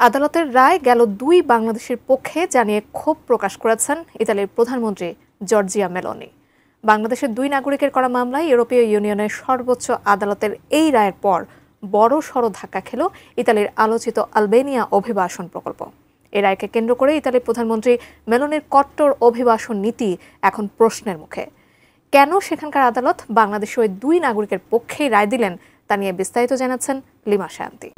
আদালতের রায় গেল ২ বাংলাদেশের পক্ষে জানিয়ে ক্ষোভ প্রকাশ করেছেন ইতালির প্রধানমন্ত্রী জর্জিয়া মেলোনি। বাংলাদেশের ২ নাগরিকের করা মামলায় ইউরোপীয় ইউনিয়নের সর্বোচ্চ আদালতের এই রায়ের পর বড়সড় ধাক্কা খেল ইতালির আলোচিত আলবেনিয়া অভিবাসন প্রকল্প। এই রায়কে কেন্দ্র করে ইতালির প্রধানমন্ত্রী মেলোনির কট্টর অভিবাসন নীতি এখন প্রশ্নের মুখে। কেন সেখানকার আদালত বাংলাদেশের ওই ২ নাগরিকের পক্ষেই রায় দিলেন তা নিয়ে বিস্তারিত জানাচ্ছেন লিমা শায়ন্তী।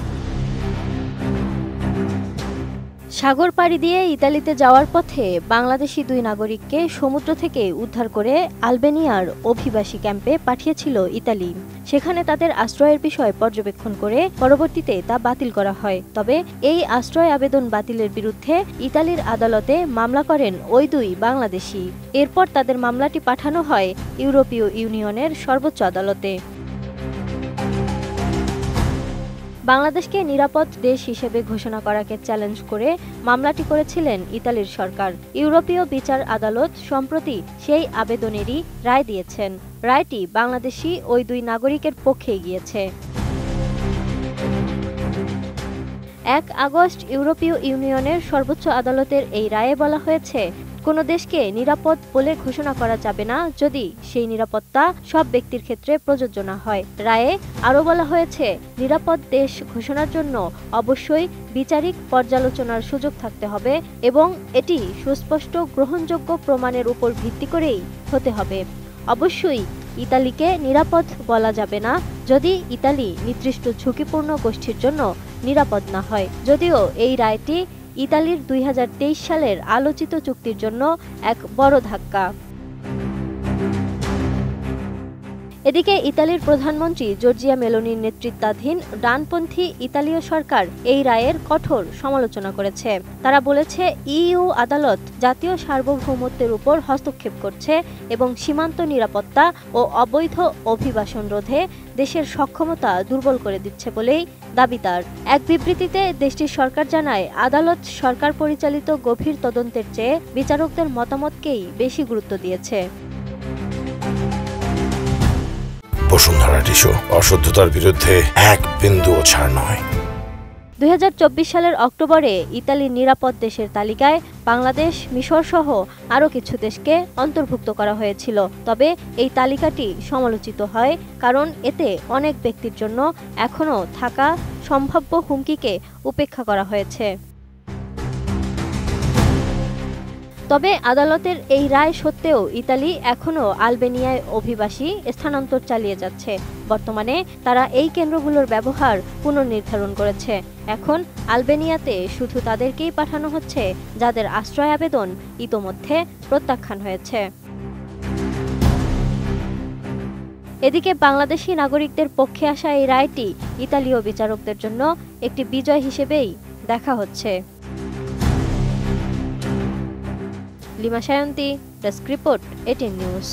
সাগর পাড়ি দিয়ে ইতালিতে যাওয়ার পথে বাংলাদেশি ২ নাগরিককে সমুদ্র থেকে উদ্ধার করে আলবেনিয়ার অভিবাসী ক্যাম্পে পাঠিয়েছিল ইতালি। সেখানে তাদের আশ্রয়ের বিষয় পর্যবেক্ষণ করে পরবর্তীতে তা বাতিল করা হয়। তবে এই আশ্রয় আবেদন বাতিলের বিরুদ্ধে ইতালির আদালতে মামলা করেন ওই ২ বাংলাদেশি। এরপর তাদের মামলাটি পাঠানো হয় ইউরোপীয় ইউনিয়নের সর্বোচ্চ আদালতে। বাংলাদেশকে নিরাপদ দেশ হিসেবে ঘোষণা করাকে চ্যালেঞ্জ করে মামলাটি করেছিলেন ইতালির সরকার। ইউরোপীয় বিচার আদালত সম্প্রতি সেই আবেদনেরই রায় দিয়েছেন। রায়টি বাংলাদেশি ওই ২ নাগরিকের পক্ষেই গিয়েছে। ১ আগস্ট ইউরোপীয় ইউনিয়নের সর্বোচ্চ আদালতের এই রায়ে বলা হয়েছে, কোনো দেশকে নিরাপদ বলে ঘোষণা করা যাবে না যদি সেই নিরাপত্তা সব ব্যক্তির ক্ষেত্রে প্রযোজ্য না হয়। রায়ে আরও বলা হয়েছে, নিরাপদ দেশ ঘোষণার জন্য অবশ্যই বিচারিক পর্যালোচনার সুযোগ থাকতে হবে এবং এটি সুস্পষ্ট গ্রহণযোগ্য প্রমাণের উপর ভিত্তি করেই হতে হবে। অবশ্যই ইতালিকে নিরাপদ বলা যাবে না যদি ইতালি নির্দিষ্ট ঝুঁকিপূর্ণ গোষ্ঠীর জন্য নিরাপদ না হয়। যদিও এই রায়টি ইতালির ২০২৩ সালের আলোচিত চুক্তির জন্য এক বড় ধাক্কা। এদিকে ইতালির প্রধানমন্ত্রী জর্জিয়া মেলোনির নেতৃত্বাধীন ডানপন্থী ইতালীয় সরকার এই রায়ের কঠোর সমালোচনা করেছে। তারা বলেছে, ইইউ আদালত জাতীয় সার্বভৌমত্বের উপর হস্তক্ষেপ করছে এবং সীমান্ত নিরাপত্তা ও অবৈধ অভিবাসন রোধে দেশের সক্ষমতা দুর্বল করে দিচ্ছে বলেই দাবি তার। এক বিবৃতিতে দেশটির সরকার জানায়, আদালত সরকার পরিচালিত গভীর তদন্তের চেয়ে বিচারকদের মতামতকেই বেশি গুরুত্ব দিয়েছে। বসুন্ধরা টিস্যু, অশুদ্ধতার বিরুদ্ধে এক বিন্দুও ছাড় নয়। ২০২৪ সালের অক্টোবরে ইতালির নিরাপদ দেশের তালিকায় বাংলাদেশ, মিশর সহ আরও কিছু দেশকে অন্তর্ভুক্ত করা হয়েছিল। তবে এই তালিকাটি সমালোচিত হয় কারণ এতে অনেক ব্যক্তির জন্য এখনও থাকা সম্ভাব্য হুমকিকে উপেক্ষা করা হয়েছে। তবে আদালতের এই রায় সত্ত্বেও ইতালি এখনও আলবেনিয়ায় অভিবাসী স্থানান্তর চালিয়ে যাচ্ছে। বর্তমানে তারা এই কেন্দ্রগুলোর ব্যবহার পুনর্নির্ধারণ করেছে। এখন আলবেনিয়াতে শুধু তাদেরকেই পাঠানো হচ্ছে যাদের আশ্রয় আবেদন ইতোমধ্যে প্রত্যাখ্যান হয়েছে। এদিকে বাংলাদেশি নাগরিকদের পক্ষে আসা এই রায়টি ইতালীয় বিচারকদের জন্য একটি বিজয় হিসেবেই দেখা হচ্ছে। Lima Shayanti, desk report, 18 news.